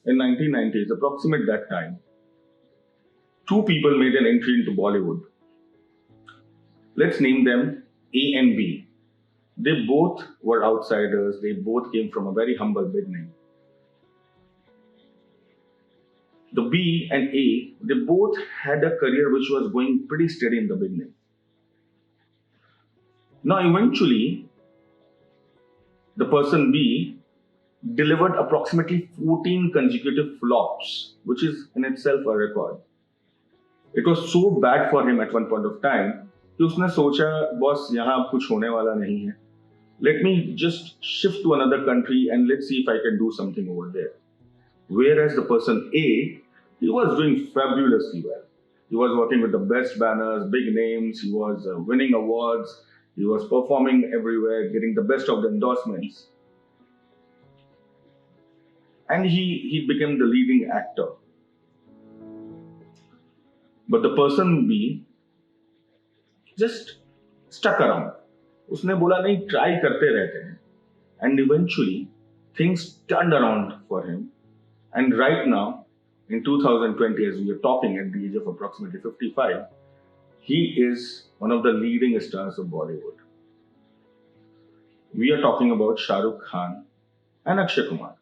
in 1990s, approximate that time, two people made an entry into Bollywood. Let's name them A and B. They both were outsiders. They both came from a very humble beginning. The B and A, they both had a career which was going pretty steady in the beginning. Now, eventually, the person B delivered approximately 14 consecutive flops, which is in itself a record. It was so bad for him at one point of time कि उसने सोचा boss यहाँ अब कुछ होने वाला नहीं है. Let me just shift to another country and let's see if I can do something over there. Whereas the person A, he was doing fabulously well. He was working with the best banners, big names. He was winning awards. He was performing everywhere, getting the best of the endorsements. And he became the leading actor. But the person B just stuck around. उसने बोला नहीं try करते रहते हैं. And eventually things turned around for him. And right now, in 2020, as we are talking at the age of approximately 55, he is one of the leading stars of Bollywood. We are talking about Shah Rukh Khan and Akshay Kumar.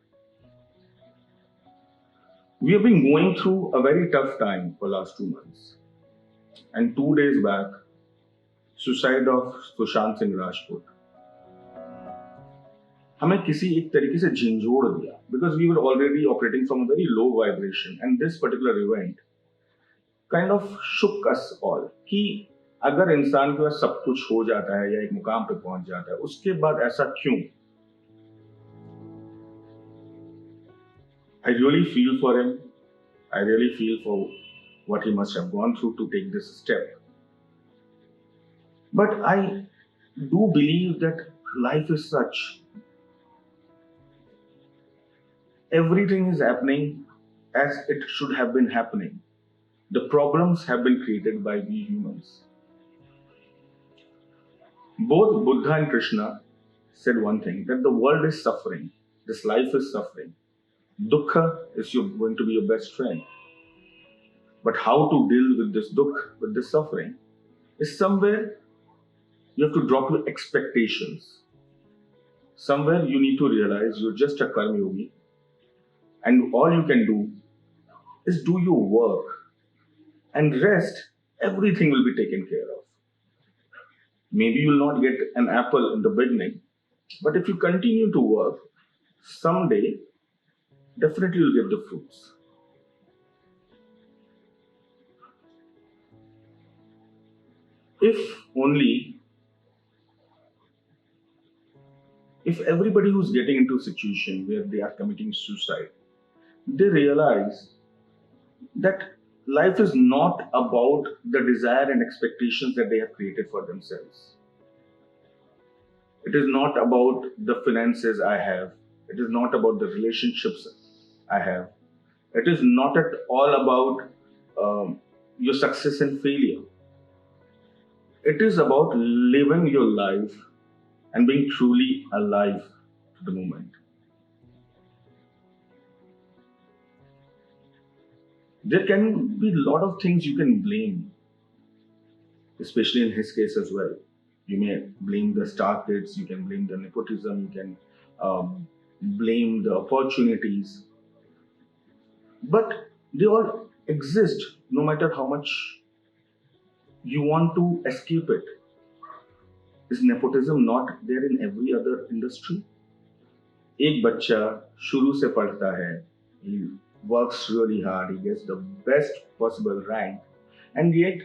We have been going through a very tough time for the last 2 months. And 2 days back, suicide of Sushant Singh Rajput हमें किसी एक तरीके से झंझोड़ दिया because we were already operating from a very low vibration and this particular event kind of shook us all कि अगर इंसान के पास सब कुछ हो जाता है या एक मुकाम पे पहुंच जाता है उसके बाद ऐसा क्यों. I really feel for him. I really feel for what he must have gone through to take this step. But I do believe that life is such. Everything is happening as it should have been happening. The problems have been created by we humans. Both Buddha and Krishna said one thing, that the world is suffering. This life is suffering. Dukkha is going to be your best friend. But how to deal with this dukkha, with this suffering, is somewhere you have to drop your expectations. Somewhere you need to realize you're just a Karmyogi and all you can do is do your work and rest, everything will be taken care of. Maybe you'll not get an apple in the beginning, but if you continue to work, someday definitely you'll get the fruits. If everybody who's getting into a situation where they are committing suicide, they realize that life is not about the desire and expectations that they have created for themselves. It is not about the finances I have. It is not about the relationships I have. It is not at all about your success and failure. It is about living your life and being truly alive to the moment. There can be a lot of things you can blame, especially in his case as well. You may blame the star kids, you can blame the nepotism, you can blame the opportunities. But they all exist no matter how much you want to escape it. Is nepotism not there in every other industry? एक बच्चा शुरू से पढ़ता है, he works really hard, he gets the best possible rank, and yet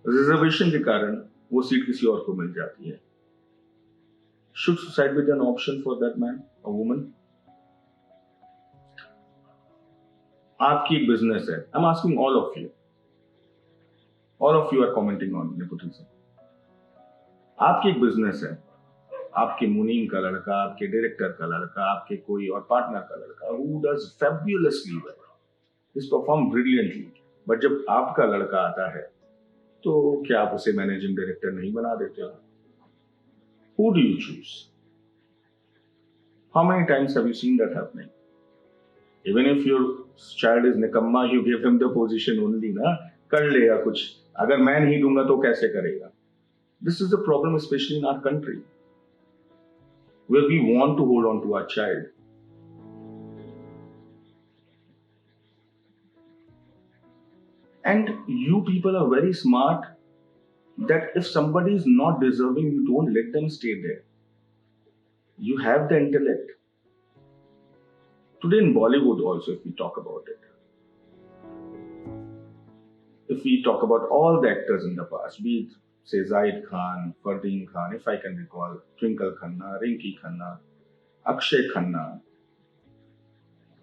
reservation के कारण वो seat किसी और को मिल जाती है. Should suicide be an option for that man or woman? आपकी एक बिजनेस है. I'm asking all of you. All of you are commenting on nepotism. आपकी एक बिजनेस है, आपके मुनीम का लड़का, आपके डायरेक्टर का लड़का, आपके कोई और पार्टनर का लड़का, who does fabulously well, is performed brilliantly. But जब आपका लड़का आता है, तो क्या आप उसे मैनेजिंग डायरेक्टर नहीं बना देते हो? Who do you choose? How many times have you seen that happening? Even if your child is निकम्मा, you give him the position only ना, कर लेगा कुछ. अगर मैं नहीं दूंगा तो कैसे करेगा? This is the problem, especially in our country, where we want to hold on to our child. And you people are very smart that if somebody is not deserving, you don't let them stay there. You have the intellect. Today in Bollywood also, if we talk about it, if we talk about all the actors in the past, be it say Zaid Khan, Fardeen Khan, if I can recall, Twinkle Khanna, Rinki Khanna, Akshay Khanna,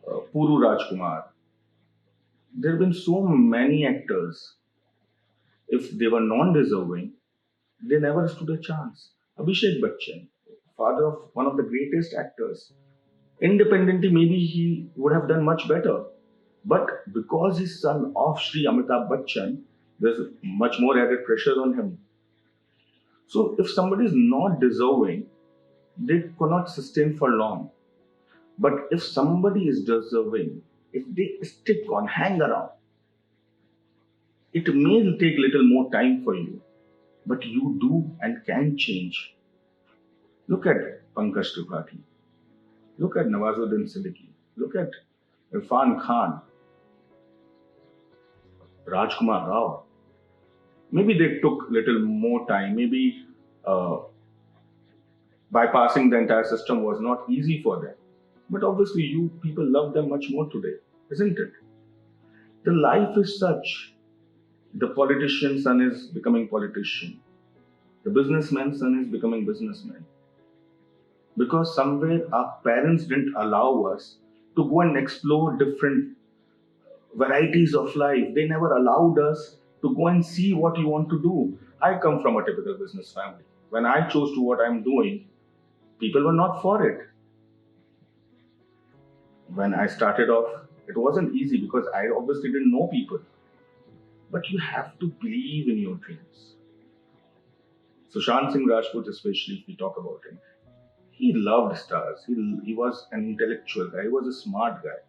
Puru Rajkumar, there have been so many actors. If they were non-deserving, they never stood a chance. Abhishek Bachchan, father of one of the greatest actors, independently maybe he would have done much better. But because he's son of Sri Amitabh Bachchan, there's much more added pressure on him. So if somebody is not deserving, they cannot sustain for long. But if somebody is deserving, if they stick on, hang around, it may take little more time for you, but you do and can change. Look at Pankaj Tripathi. Look at Nawazuddin Siddiqui. Look at Irfan Khan, Rajkumar Rao. Maybe they took little more time. Maybe bypassing the entire system was not easy for them. But obviously, you people love them much more today, isn't it? The life is such. The politician's son is becoming politician. The businessman's son is becoming businessman. Because somewhere our parents didn't allow us to go and explore different varieties of life. They never allowed us to go and see what you want to do. I come from a typical business family. When I chose to what I'm doing, people were not for it. When I started off, it wasn't easy because I obviously didn't know people. But you have to believe in your dreams. Sushant Singh Rajput, especially if we talk about him, he loved stars. He was an intellectual guy. He was a smart guy.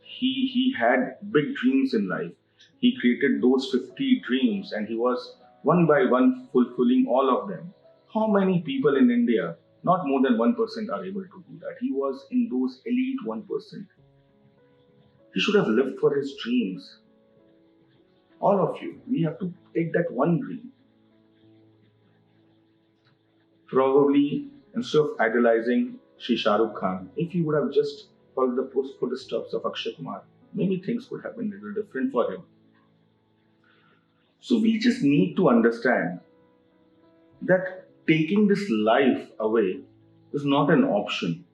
He had big dreams in life. He created those 50 dreams and he was one by one fulfilling all of them. How many people in India, not more than 1%, are able to do that? He was in those elite 1%. He should have lived for his dreams. All of you, we have to take that one dream. Probably instead of idolizing Shri Shah Rukh Khan, if he would have just followed the footsteps of Akshay Kumar, maybe things could have been a little different for him. So we just need to understand that taking this life away is not an option.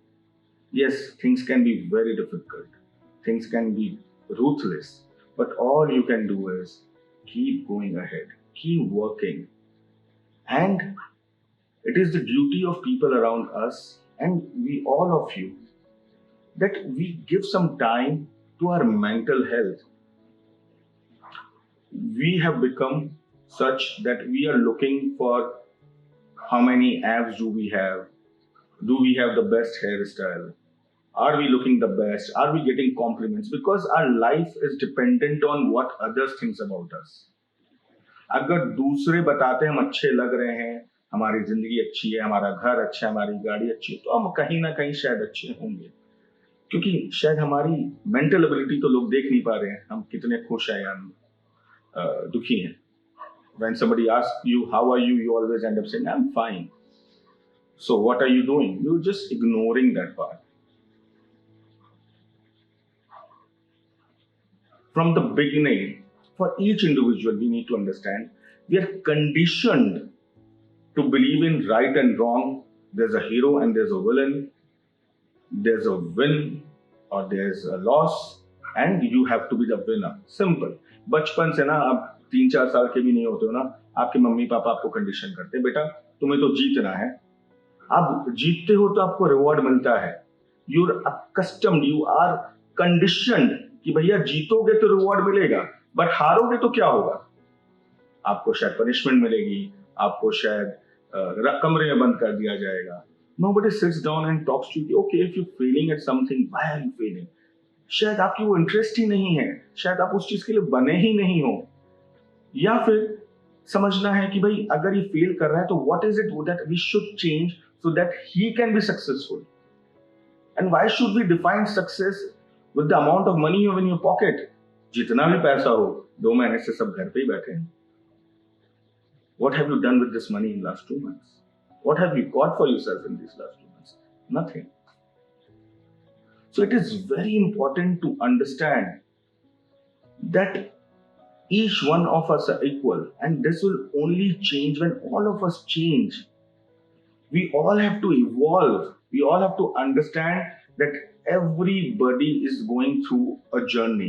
Yes, things can be very difficult. Things can be ruthless. But all you can do is keep going ahead, keep working. And it is the duty of people around us and we, all of you, that we give some time to our mental health. We have become such that we are looking for how many abs do we have? Do we have the best hairstyle? Are we looking the best? Are we getting compliments? Because our life is dependent on what others think about us. अगर दूसरे बताते हैं हम अच्छे लग रहे हैं, हमारी जिंदगी अच्छी है, हमारा घर अच्छा है, हमारी गाड़ी अच्छी है, तो हम कहीं ना कहीं शायद अच्छे होंगे. क्योंकि शायद हमारी मेंटल एबिलिटी तो लोग देख नहीं पा रहे हैं, हम कितने खुश हैं या दुखी हैं. When somebody asks you, how are you? You always end up saying, I'm fine. So what are you doing? You're just ignoring that part. From the beginning, for each individual, we need to understand, we are conditioned to believe in right and wrong. There's a hero and there's a villain. There's a win or there's a loss and you have to be the winner. Simple. बचपन से ना आप 3-4 साल के भी नहीं होते हो ना, आपके मम्मी पापा आपको कंडीशन करते हैं, बेटा तुम्हें तो जीतना है. आप जीतते हो तो आपको रिवॉर्ड मिलता है. You're accustomed, you are conditioned कि भैया जीतोगे तो रिवॉर्ड मिलेगा, बट हारोगे तो क्या होगा? आपको शायद पनिशमेंट मिलेगी, आपको शायद कमरे में बंद कर दिया जाएगा. Nobody sits down and talks to you, okay, if you're failing at something, why are you failing? शायद आपकी वो इंटरेस्ट ही नहीं है, शायद आप उस चीज के लिए बने ही नहीं हो, या फिर समझना है कि भाई अगर ये फेल कर रहा है तो what is it that we should change so that he can be successful. And why should we define success with the amount of money you have in your pocket? जितना भी पैसा हो, 2 महीने से सब घर पे ही बैठे हैं. What have you done with this money in last 2 months? What have you got for yourself in these last 2 months? Nothing. So it is very important to understand that each one of us are equal, and this will only change when all of us change. We all have to evolve. We all have to understand that everybody is going through a journey,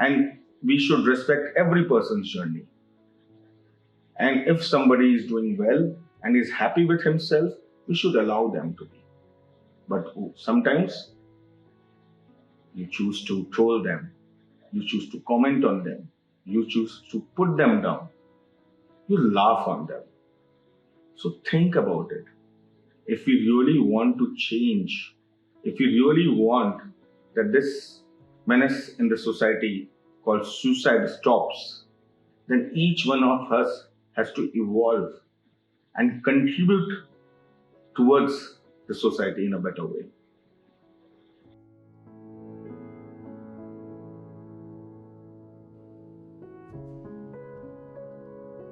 and we should respect every person's journey. And if somebody is doing well and is happy with himself, we should allow them to be. But sometimes you choose to troll them, you choose to comment on them, you choose to put them down, you laugh on them. So think about it. If we really want to change, if we really want that this menace in the society called suicide stops, then each one of us has to evolve and contribute towards the society in a better way.